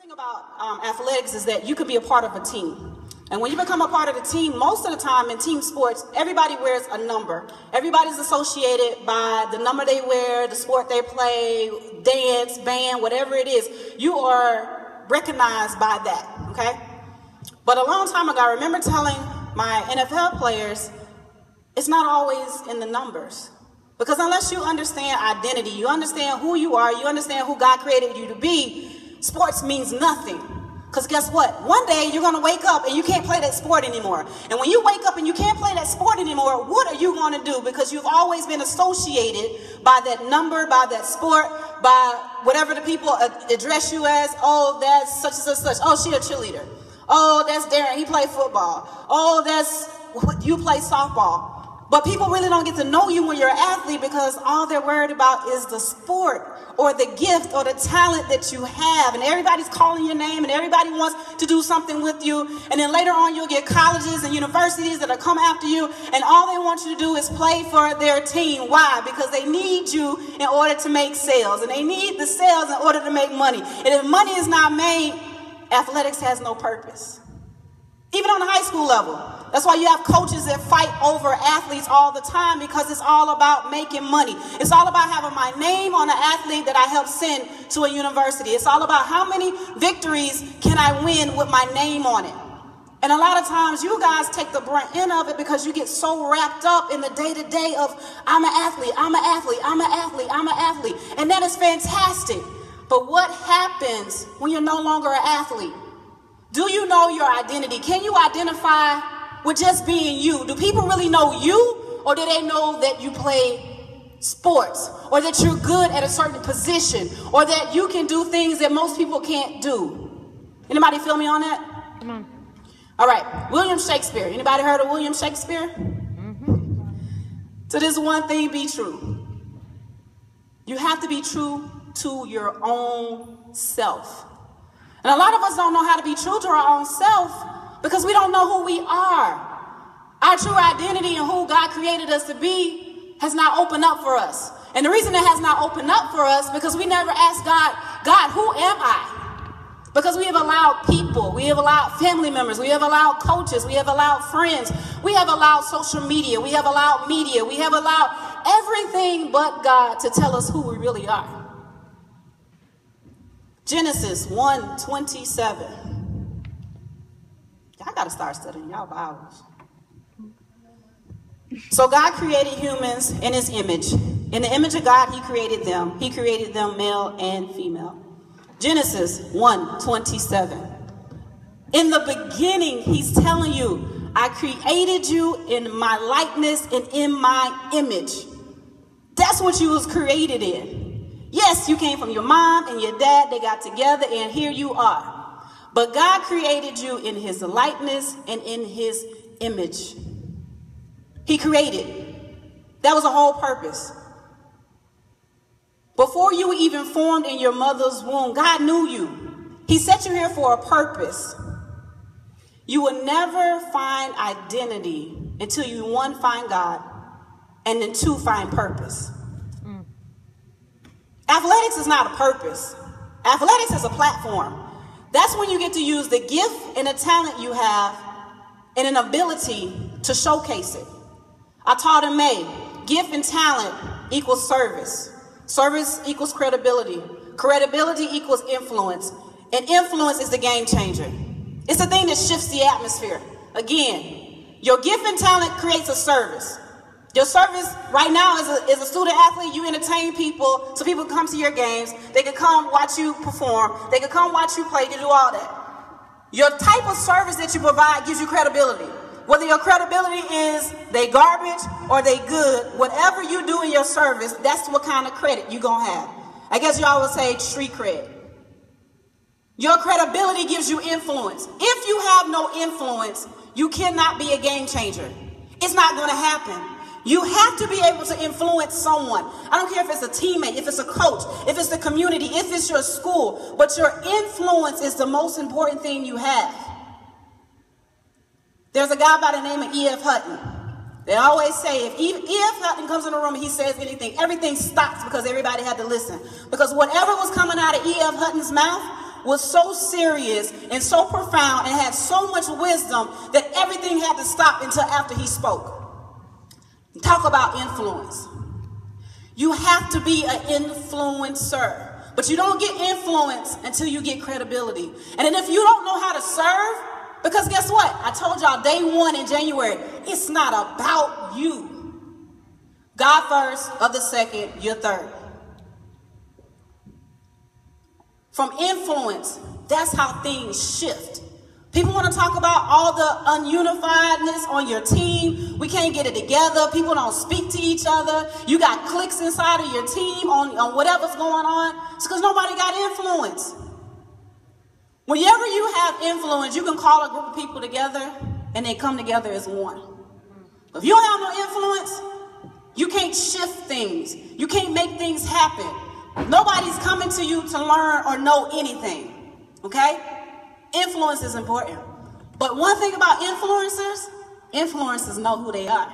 thing about athletics is that you could be a part of a team. And when you become a part of the team, most of the time in team sports, everybody wears a number. Everybody's associated by the number they wear, the sport they play, dance, band, whatever it is. You are recognized by that, okay? But a long time ago, I remember telling my NFL players, it's not always in the numbers. Because unless you understand identity, you understand who you are, you understand who God created you to be, sports means nothing. Because guess what? One day you're going to wake up and you can't play that sport anymore. And when you wake up and you can't play that sport anymore, what are you going to do? Because you've always been associated by that number, by that sport, by whatever the people address you as. Oh, that's such and such, such. Oh, she a cheerleader. Oh, that's Darren. He played football. Oh, that's you play softball. But people really don't get to know you when you're an athlete because all they're worried about is the sport or the gift or the talent that you have. And everybody's calling your name and everybody wants to do something with you. And then later on you'll get colleges and universities that will come after you and all they want you to do is play for their team. Why? Because they need you in order to make sales. And they need the sales in order to make money. And if money is not made, athletics has no purpose. Even on the high school level. That's why you have coaches that fight over athletes all the time because it's all about making money. It's all about having my name on an athlete that I helped send to a university. It's all about how many victories can I win with my name on it. And a lot of times you guys take the brunt end of it because you get so wrapped up in the day-to-day of I'm an athlete, I'm an athlete, I'm an athlete, I'm an athlete. And that is fantastic. But what happens when you're no longer an athlete? Do you know your identity? Can you identify with just being you? Do people really know you, or do they know that you play sports, or that you're good at a certain position, or that you can do things that most people can't do? Anybody feel me on that? Come on. All right, William Shakespeare. Anybody heard of William Shakespeare? Mm-hmm. So this one thing be true. You have to be true to your own self. And a lot of us don't know how to be true to our own self because we don't know who we are. Our true identity and who God created us to be has not opened up for us. And the reason it has not opened up for us because we never asked God, who am I? Because we have allowed people, we have allowed family members, we have allowed coaches, we have allowed friends, we have allowed social media, we have allowed media, we have allowed everything but God to tell us who we really are. Genesis 1:27. I gotta start studying y'all Bibles. So God created humans in his image. In the image of God, he created them. He created them male and female. Genesis 1:27. In the beginning, he's telling you, I created you in my likeness and in my image. That's what you was created in. Yes, you came from your mom and your dad. They got together and here you are. But God created you in his likeness and in his image. He created. That was a whole purpose. Before you were even formed in your mother's womb, God knew you. He set you here for a purpose. You will never find identity until you, one, find God, and then two, find purpose. Athletics is not a purpose. Athletics is a platform. That's when you get to use the gift and the talent you have and an ability to showcase it. I taught in May, gift and talent equals service. Service equals credibility. Credibility equals influence. And influence is the game changer. It's the thing that shifts the atmosphere. Again, your gift and talent creates a service. Your service right now is a student athlete. You entertain people so people can come to your games. They can come watch you perform. They can come watch you play. You can do all that. Your type of service that you provide gives you credibility. Whether your credibility is they garbage or they good, whatever you do in your service, that's what kind of credit you're going to have. I guess y'all would say street cred. Your credibility gives you influence. If you have no influence, you cannot be a game changer. It's not going to happen. You have to be able to influence someone. I don't care if it's a teammate, if it's a coach, if it's the community, if it's your school, but your influence is the most important thing you have. There's a guy by the name of E.F. Hutton. They always say if E.F. Hutton comes in the room and he says anything, everything stops because everybody had to listen. Because whatever was coming out of E.F. Hutton's mouth was so serious and so profound and had so much wisdom that everything had to stop until after he spoke. Talk about influence. You have to be an influencer, but you don't get influence until you get credibility. And then if you don't know how to serve, because guess what? I told y'all day one in January, it's not about you. God first, other second, you're third. From influence, that's how things shift. People want to talk about all the ununifiedness on your team. We can't get it together. People don't speak to each other. You got cliques inside of your team on whatever's going on. It's because nobody got influence. Whenever you have influence, you can call a group of people together and they come together as one. If you don't have no influence, you can't shift things. You can't make things happen. Nobody's coming to you to learn or know anything. Okay? Influence is important. But one thing about influencers know who they are.